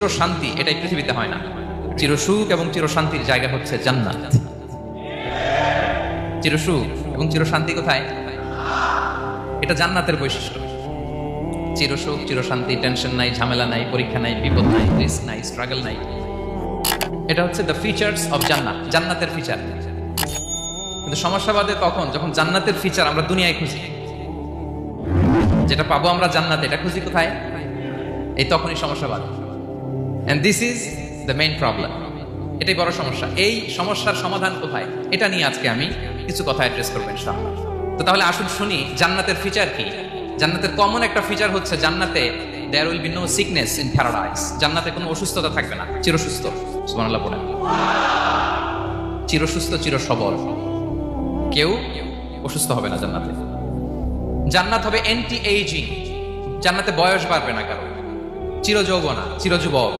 শান্তি এটাই পৃথিবীতে হয় না। চিরসুখ এবং চিরশান্তির জায়গা হচ্ছে জান্নাত। চিরসুখ এবং চিরশান্তি কোথায়? এটা জান্নাতের বৈশিষ্ট্য। চিরসুখ, চিরশান্তি, টেনশন নাই, ঝামেলা নাই, পরীক্ষা নাই, বিপদ নাই, রিস্ক নাই, স্ট্রাগল নাই। এটা হচ্ছে দ্য ফিচার্স অফ জান্নাত, জান্নাতের ফিচার। কিন্তু সমস্যা বাদে তখন যখন জান্নাতের ফিচার আমরা দুনিয়ায় খুঁজি, যেটা পাবো আমরা জান্নাতে, এটা খুঁজি কোথায়? এই তখনই সমস্যা বাদে। And this is the main problem. এটাই বড় সমস্যা। এই সমস্যার সমাধান কোথায়, এটা নিয়ে আজকে আমি কিছু কথা অ্যাড্রেস করবো ইনশাআল্লাহ। তো তাহলে আসুন শুনি জান্নাতের ফিচার কি। জান্নাতের কমন একটা ফিচার হচ্ছে জান্নাতে there will be no sickness in paradise. জান্নাতে কোনো অসুস্থতা থাকবে না, চিরসুস্থ। সুবহানাল্লাহ পড়েন। চিরসুস্থ, চিরসবল, কেউ অসুস্থ হবে না জান্নাতে। জান্নাত হবে অ্যান্টি এইজিং, জান্নাতে বয়স বাড়বে না কারো, চিরযৌবনা, চিরযুবক।